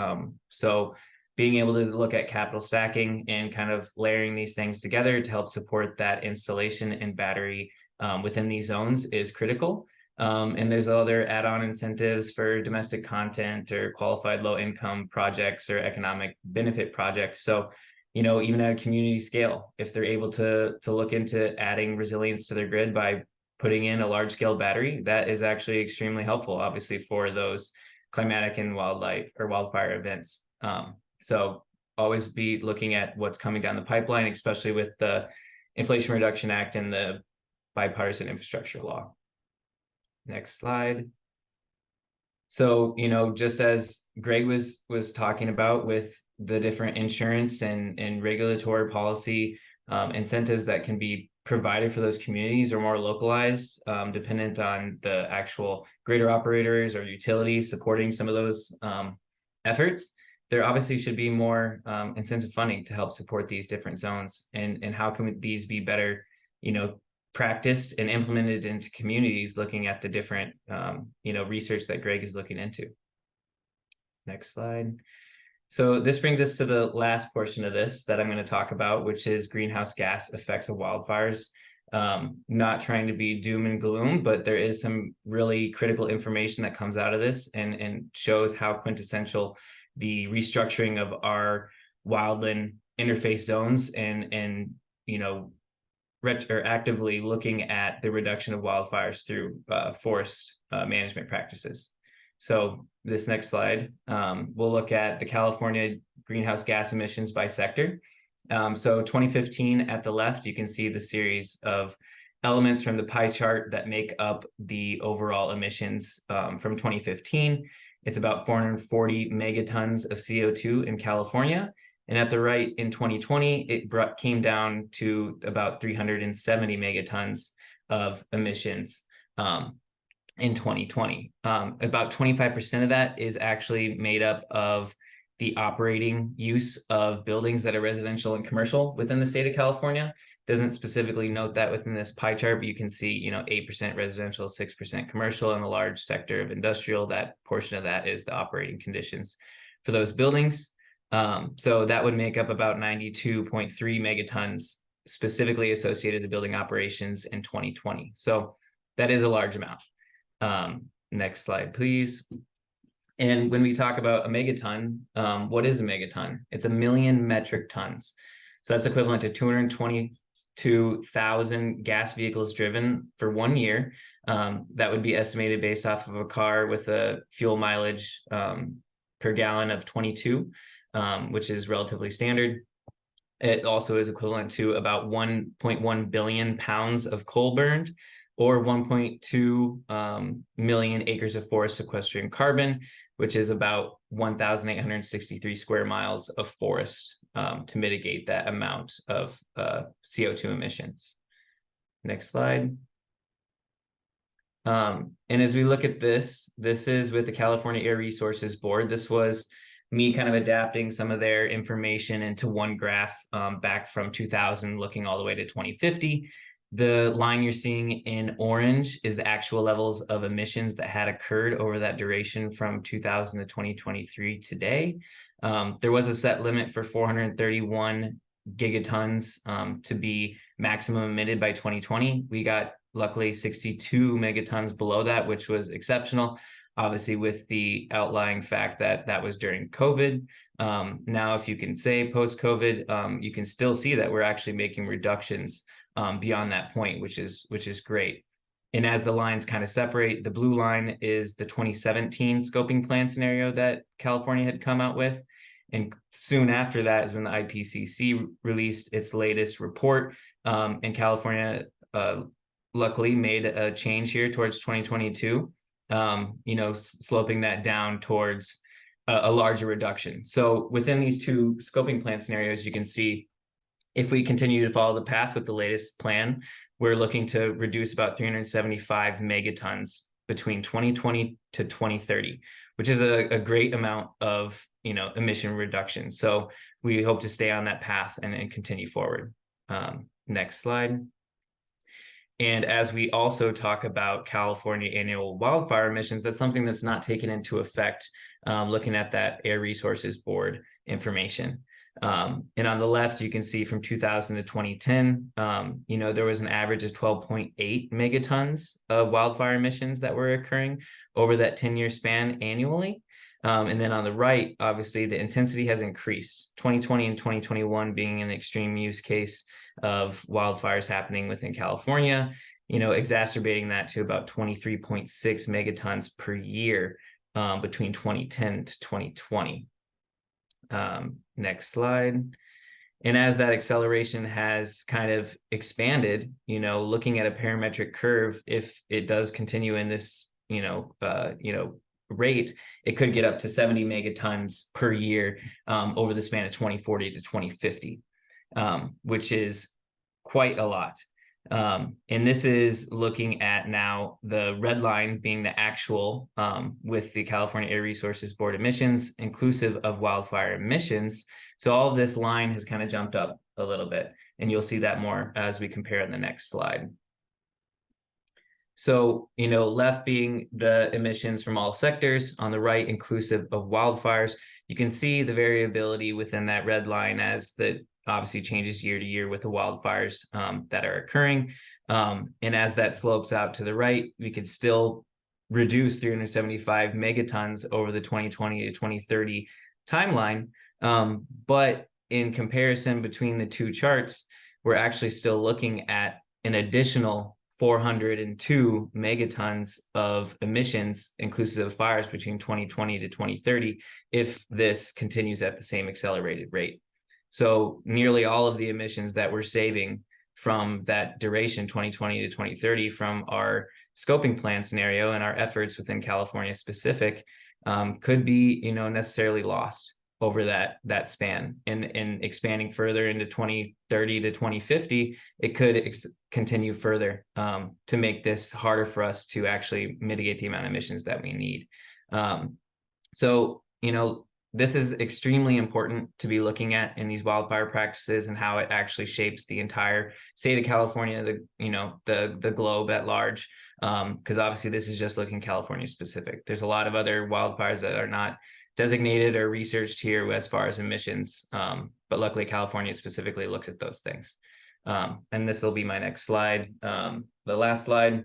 So being able to look at capital stacking and kind of layering these things together to help support that installation and battery within these zones is critical. And there's other add-on incentives for domestic content or qualified low-income projects or economic benefit projects. So, even at a community scale, if they're able to look into adding resilience to their grid by putting in a large-scale battery, that is actually extremely helpful, obviously, for those climatic and wildlife or wildfire events. So always be looking at what's coming down the pipeline, especially with the Inflation Reduction Act and the bipartisan infrastructure law. Next slide. So, just as Greg was talking about with the different insurance and regulatory policy incentives that can be provided for those communities are more localized, dependent on the actual grid operators or utilities supporting some of those efforts. There obviously should be more incentive funding to help support these different zones, and how can these be better, practiced and implemented into communities, looking at the different, research that Greg is looking into. Next slide. So this brings us to the last portion of this that I'm going to talk about, which is greenhouse gas effects of wildfires. Not trying to be doom and gloom, but there is some really critical information that comes out of this and shows how quintessential the restructuring of our wildland interface zones and or actively looking at the reduction of wildfires through forest management practices. So this next slide, we'll look at the California greenhouse gas emissions by sector. So 2015 at the left, you can see the series of elements from the pie chart that make up the overall emissions from 2015. It's about 440 megatons of CO2 in California. And at the right in 2020, it came down to about 370 megatons of emissions in 2020. About 25% of that is actually made up of the operating use of buildings that are residential and commercial within the state of California. Doesn't specifically note that within this pie chart, but you can see, 8% residential, 6% commercial, and a large sector of industrial. That portion of that is the operating conditions for those buildings. So that would make up about 92.3 megatons specifically associated to building operations in 2020. So that is a large amount. Next slide, please. And when we talk about a megaton, what is a megaton? It's 1 million metric tons. So that's equivalent to 222,000 gas vehicles driven for 1 year. That would be estimated based off of a car with a fuel mileage per gallon of 22, which is relatively standard. It also is equivalent to about 1.1 billion pounds of coal burned, or 1.2 million acres of forest sequestering carbon, which is about 1,863 square miles of forest to mitigate that amount of CO2 emissions. Next slide. And as we look at this is with the California Air Resources Board. This was me kind of adapting some of their information into one graph back from 2000, looking all the way to 2050. The line you're seeing in orange is the actual levels of emissions that had occurred over that duration from 2000 to 2023 today. There was a set limit for 431 gigatons to be maximum emitted by 2020. We got luckily 62 megatons below that, which was exceptional. Obviously, with the outlying fact that that was during COVID. Now, if you can say post-COVID, you can still see that we're actually making reductions beyond that point, which is great. And as the lines kind of separate, the blue line is the 2017 scoping plan scenario that California had come out with. And soon after that is when the IPCC released its latest report. And California luckily made a change here towards 2022, sloping that down towards a larger reduction. So within these two scoping plan scenarios, you can see if we continue to follow the path with the latest plan, we're looking to reduce about 375 megatons between 2020 to 2030, which is a great amount of emission reduction. So we hope to stay on that path and continue forward. Next slide. And as we also talk about California annual wildfire emissions, that's something that's not taken into effect looking at that Air Resources Board information. And on the left, you can see from 2000 to 2010, there was an average of 12.8 megatons of wildfire emissions that were occurring over that 10-year span annually. And then on the right, obviously, the intensity has increased, 2020 and 2021 being an extreme use case of wildfires happening within California, exacerbating that to about 23.6 megatons per year between 2010 to 2020. Next slide. And as that acceleration has kind of expanded, looking at a parametric curve, if it does continue in this, rate, it could get up to 70 megatons per year over the span of 2040 to 2050, which is quite a lot. And this is looking at now the red line being the actual with the California Air Resources Board emissions, inclusive of wildfire emissions. So all of this line has kind of jumped up a little bit, and you'll see that more as we compare in the next slide. So, left being the emissions from all sectors, on the right, inclusive of wildfires. You can see the variability within that red line as that obviously changes year to year with the wildfires that are occurring. And as that slopes out to the right, we could still reduce 375 megatons over the 2020 to 2030 timeline. But in comparison between the two charts, we're actually still looking at an additional 402 megatons of emissions, inclusive of fires, between 2020 to 2030, if this continues at the same accelerated rate. So nearly all of the emissions that we're saving from that duration, 2020 to 2030, from our scoping plan scenario and our efforts within California specific, could be, necessarily lost over that span. And expanding further into 2030 to 2050, it could continue further to make this harder for us to actually mitigate the amount of emissions that we need. So, this is extremely important to be looking at in these wildfire practices and how it actually shapes the entire state of California, the globe at large. Because obviously this is just looking California specific. There's a lot of other wildfires that are not designated or researched here as far as emissions, but luckily California specifically looks at those things. And this will be my next slide, the last slide.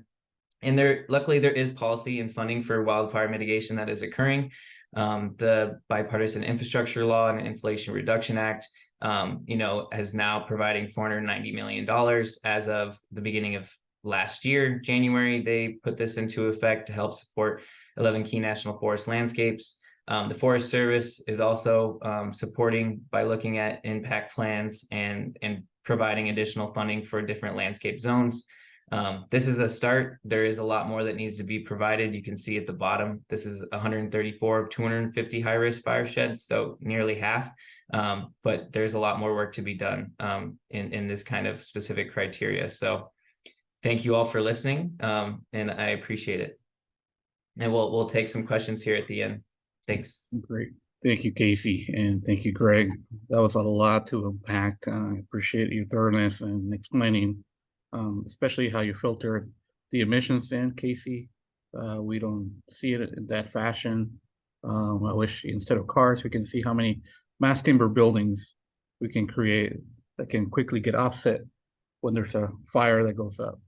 And luckily there is policy and funding for wildfire mitigation that is occurring. The Bipartisan Infrastructure Law and Inflation Reduction Act, is now providing $490 million as of the beginning of last year, January. They put this into effect to help support 11 key national forest landscapes. The Forest Service is also supporting by looking at impact plans and providing additional funding for different landscape zones. This is a start. There is a lot more that needs to be provided. You can see at the bottom, this is 134 of 250 high-risk fire sheds, so nearly half. But there's a lot more work to be done in this kind of specific criteria. So thank you all for listening, and I appreciate it. And we'll take some questions here at the end. Thanks.
Great. Thank you, Casey, and thank you, Greg. That was a lot to unpack. I appreciate your thoroughness and explaining, especially how you filtered the emissions in, Casey. We don't see it in that fashion. I wish instead of cars, we can see how many mass timber buildings we can create that can quickly get offset when there's a fire that goes up.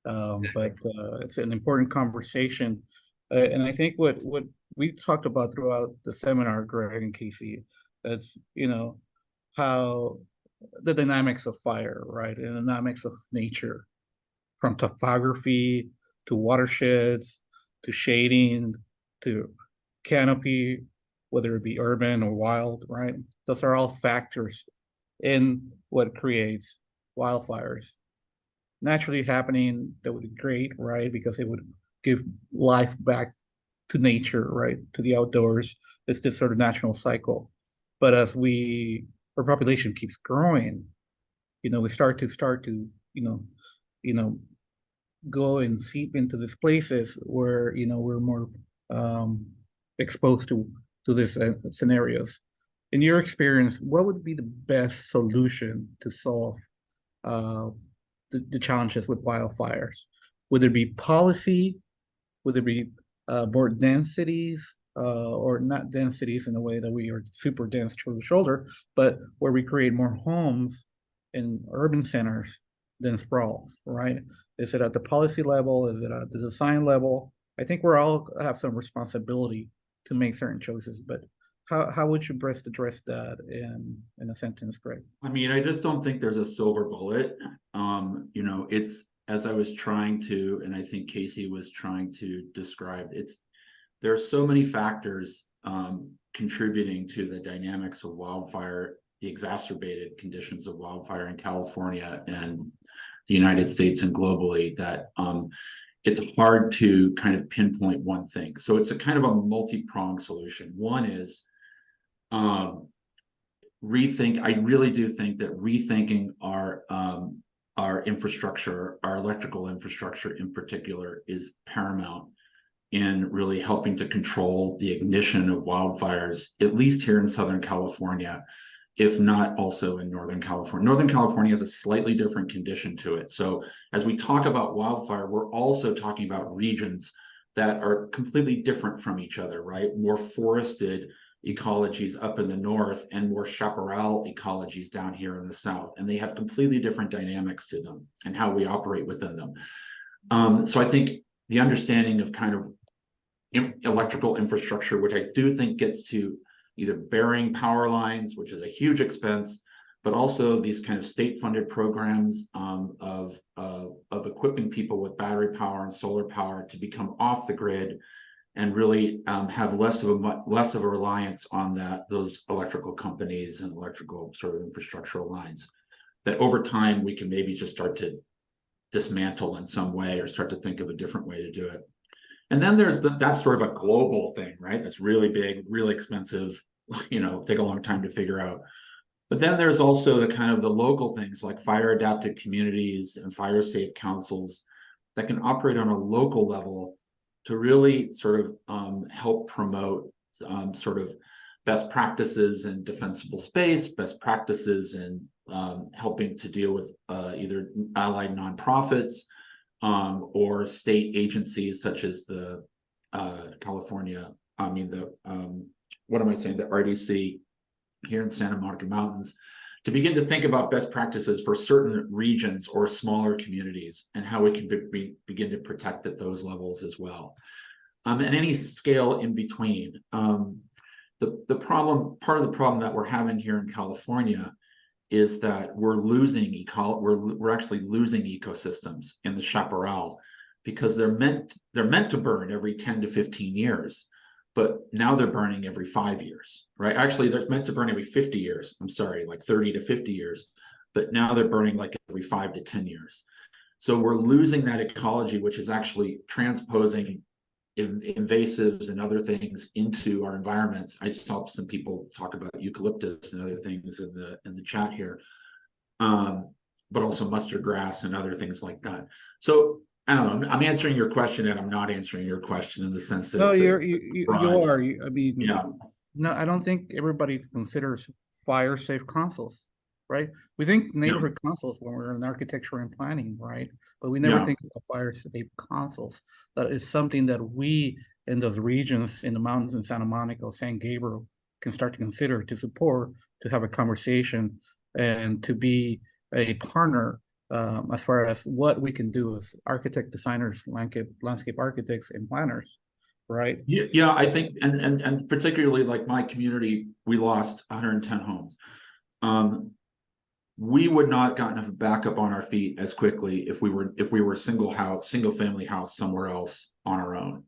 But it's an important conversation. And I think what we talked about throughout the seminar, Greg and Casey, it's, how the dynamics of fire, right? And the dynamics of nature, from topography to watersheds, to shading, to canopy, whether it be urban or wild, right? Those are all factors in what creates wildfires. Naturally happening, that would be great, right? Because it would give life back to nature, right? To the outdoors. It's this sort of natural cycle. But as our population keeps growing, we start to go and seep into these places where we're more exposed to these scenarios. In your experience, what would be the best solution to solve the challenges with wildfires? Would there be policy? Would there be more densities, or not densities in a way that we are super dense shoulder to shoulder, but where we create more homes in urban centers than sprawls, right? Is it at the policy level? Is it at the design level? I think we all have some responsibility to make certain choices, but how would you best address that in a sentence, Greg?
I mean, I just don't think there's a silver bullet. It's, as I was trying to, and I think Casey was trying to describe, there are so many factors contributing to the dynamics of wildfire, the exacerbated conditions of wildfire in California and the United States and globally, that it's hard to kind of pinpoint one thing. So it's a kind of a multi-pronged solution. One is rethink. I really do think that rethinking our infrastructure, our electrical infrastructure in particular, is paramount in really helping to control the ignition of wildfires, at least here in Southern California, if not also in Northern California. Northern California has a slightly different condition to it. So as we talk about wildfire, we're also talking about regions that are completely different from each other, right? More forested ecologies up in the north and more chaparral ecologies down here in the south. And they have completely different dynamics to them and how we operate within them. So I think the understanding of kind of electrical infrastructure, which I do think gets to either burying power lines, which is a huge expense, but also these kind of state-funded programs of equipping people with battery power and solar power to become off the grid and really have less of a reliance on those electrical companies and electrical sort of infrastructural lines. That over time we can maybe just start to dismantle in some way or start to think of a different way to do it. And then there's that's sort of a global thing, right? That's really big, really expensive, take a long time to figure out. But then there's also the kind of the local things like fire adapted communities and fire safe councils that can operate on a local level to really sort of help promote sort of best practices in defensible space, best practices in helping to deal with either allied nonprofits or state agencies such as the the RDC here in Santa Monica Mountains, to begin to think about best practices for certain regions or smaller communities and how we can begin to protect at those levels as well. And any scale in between. The problem, part of the problem that we're having here in California is that we're actually losing ecosystems in the chaparral because they're meant to burn every 10 to 15 years. But now they're burning every 5 years, right? Actually, they're meant to burn every 50 years. I'm sorry, like 30 to 50 years. But now they're burning like every 5 to 10 years. So we're losing that ecology, which is actually transposing invasives and other things into our environments. I saw some people talk about eucalyptus and other things in the chat here, but also mustard grass and other things like that. So I don't know. I'm answering your question, and I'm not answering your question in the sense that
No, you are. I mean,
yeah.
No, I don't think everybody considers fire safe consoles, right? We think neighborhood consoles when we're in architecture and planning, right? But we never think of fire safe consoles. That is something that we in those regions in the mountains in Santa Monica or San Gabriel can start to consider, to support, to have a conversation, and to be a partner as far as what we can do as architect, designers, landscape architects, and planners, right?
Yeah, I think, and particularly like my community, we lost 110 homes. We would not gotten a backup on our feet as quickly if we were single family house somewhere else on our own.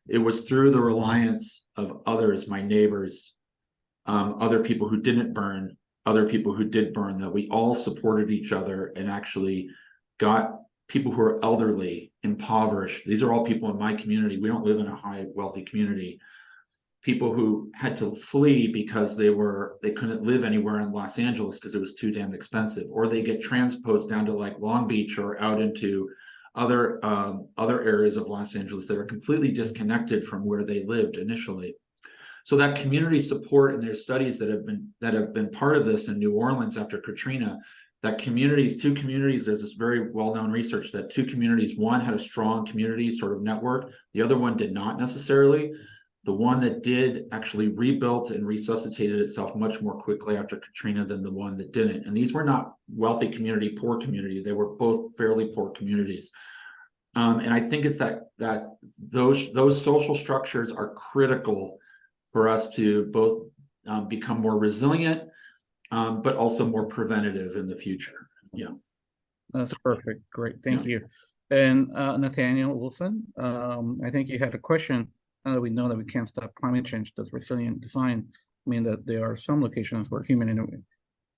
It was through the reliance of others, my neighbors, other people who didn't burn, other people who did burn, that we all supported each other and actually got people who are elderly, impoverished. These are all people in my community. We don't live in a high wealthy community. People who had to flee because they couldn't live anywhere in Los Angeles because it was too damn expensive, or they get transposed down to like Long Beach or out into other areas of Los Angeles that are completely disconnected from where they lived initially. So that community support, and there's studies that have been part of this in New Orleans after Katrina, that two communities, there's this very well-known research that two communities, one had a strong community sort of network, the other one did not necessarily. The one that did actually rebuilt and resuscitated itself much more quickly after Katrina than the one that didn't. And these were not wealthy community, poor community. They were both fairly poor communities. And I think it's that those social structures are critical for us to both become more resilient, but also more preventative in the future. Yeah.
That's perfect. Great. Thank you. And Nathaniel Wilson, I think you had a question. Now that we know that we can't stop climate change, does resilient design mean that there are some locations where human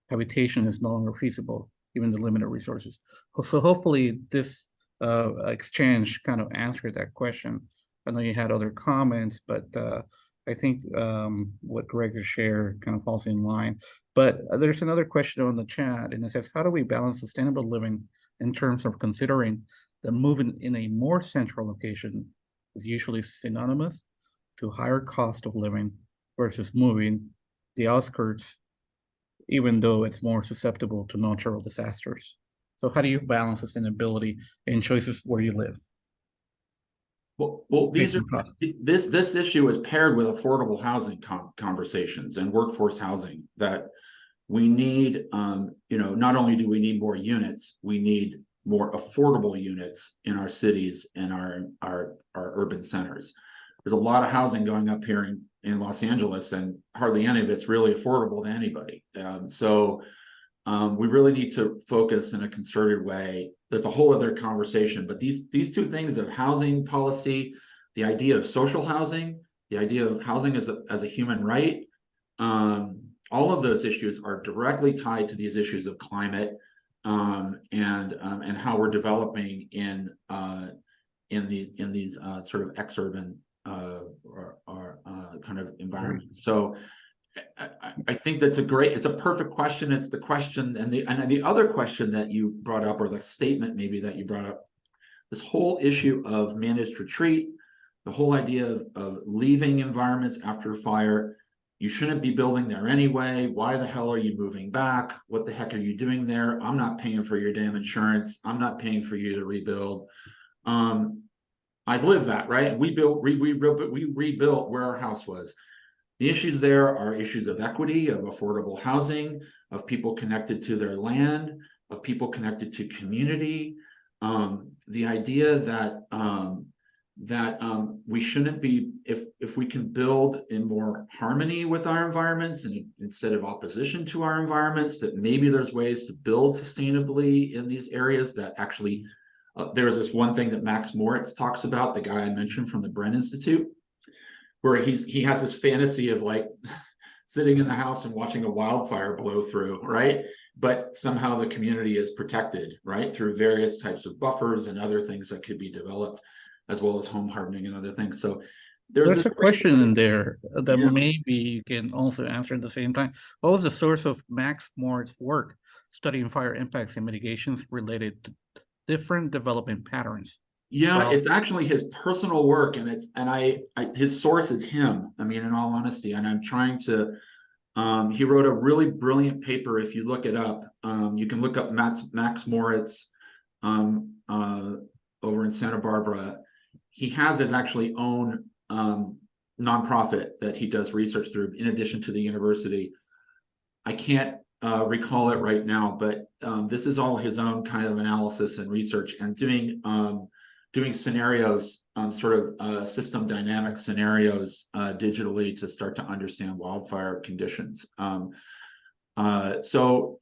habitation is no longer feasible, given the limited resources? So hopefully this exchange kind of answered that question. I know you had other comments, but I think what Greg has shared kind of falls in line. But there's another question on the chat, and it says, how do we balance sustainable living in terms of considering that moving in a more central location is usually synonymous to higher cost of living versus moving the outskirts, even though it's more susceptible to natural disasters? So how do you balance sustainability in choices where you live?
Well, this issue is paired with affordable housing conversations and workforce housing, that we need, not only do we need more units, we need more affordable units in our cities and our urban centers. There's a lot of housing going up here in Los Angeles, and hardly any of it's really affordable to anybody. So we really need to focus in a concerted way. There's a whole other conversation, but these two things of housing policy, the idea of social housing, the idea of housing as a human right, all of those issues are directly tied to these issues of climate, and how we're developing in these sort of exurban kind of environments. So I think that's it's a perfect question. It's the question, and the other question that you brought up, or the statement maybe that you brought up, this whole issue of managed retreat, the whole idea of leaving environments after fire. You shouldn't be building there anyway. Why the hell are you moving back? What the heck are you doing there? I'm not paying for your damn insurance. I'm not paying for you to rebuild. I've lived that, right? We rebuilt where our house was. The issues there are issues of equity, of affordable housing, of people connected to their land, of people connected to community. The idea that we shouldn't be, if we can build in more harmony with our environments and instead of opposition to our environments, that maybe there's ways to build sustainably in these areas that actually, there's this one thing that Max Moritz talks about, the guy I mentioned from the Brenn Institute, where he has this fantasy of like sitting in the house and watching a wildfire blow through, right? But somehow the community is protected, right? Through various types of buffers and other things that could be developed, as well as home hardening and other things. So
there's a question in there that
Yeah.
maybe you can also answer at the same time. What was the source of Max Moritz's work studying fire impacts and mitigations related to different development patterns?
Yeah,
Well,
it's actually his personal work, and his source is him. I mean, in all honesty, and I'm trying to. He wrote a really brilliant paper. If you look it up, you can look up Max Moritz over in Santa Barbara. He has his actually own nonprofit that he does research through, in addition to the university. I can't recall it right now, but this is all his own kind of analysis and research, and doing scenarios, sort of system dynamic scenarios digitally to start to understand wildfire conditions. So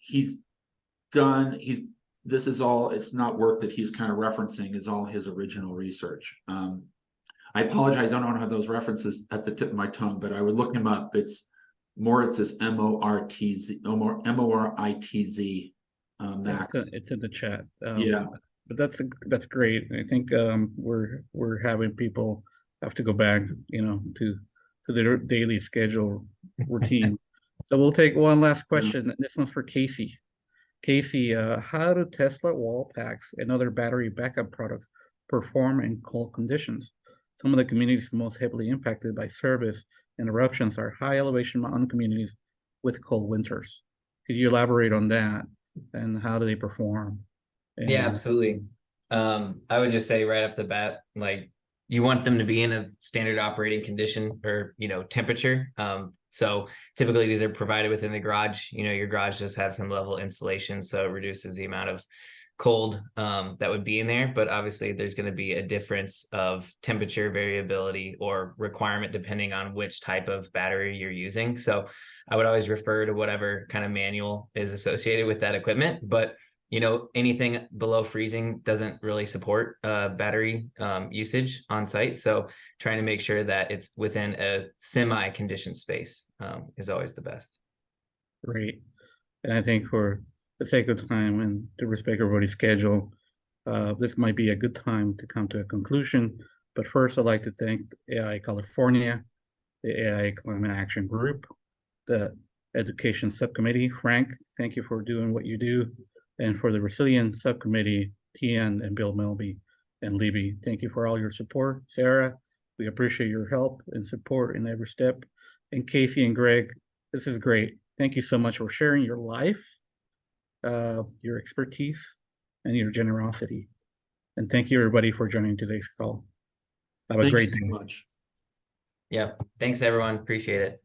this is all, it's not work that he's kind of referencing, is all his original research. I apologize, I don't have those references at the tip of my tongue, but I would look him up. It's Moritz is M-O-R-I-T-Z, Max.
it's in the chat.
Yeah.
But that's great. I think we're having people have to go back, to their daily schedule routine. So we'll take one last question. This one's for Casey. Casey, how do Tesla wall packs and other battery backup products perform in cold conditions? Some of the communities most heavily impacted by service interruptions are high elevation mountain communities with cold winters. Could you elaborate on that, and how do they perform?
Yeah, absolutely. I would just say right off the bat, like, you want them to be in a standard operating condition or, temperature. So typically these are provided within the garage. Your garage does have some level of insulation, so it reduces the amount of cold that would be in there. But obviously there's going to be a difference of temperature variability or requirement depending on which type of battery you're using. So I would always refer to whatever kind of manual is associated with that equipment. But anything below freezing doesn't really support battery usage on site. So trying to make sure that it's within a semi-conditioned space is always the best.
Great. And I think for the sake of time and to respect everybody's schedule, this might be a good time to come to a conclusion. But first, I'd like to thank AI California, the AI Climate Action Group, the Education Subcommittee. Frank, thank you for doing what you do. And for the Resilient Subcommittee, Tian and Bill Melby and Libby, thank you for all your support. Sarah, we appreciate your help and support in every step. And Casey and Greg, this is great. Thank you so much for sharing your life, your expertise, and your generosity. And thank you everybody for joining today's call. Have a great day.
Thank you so much.
Yeah, thanks everyone. Appreciate it.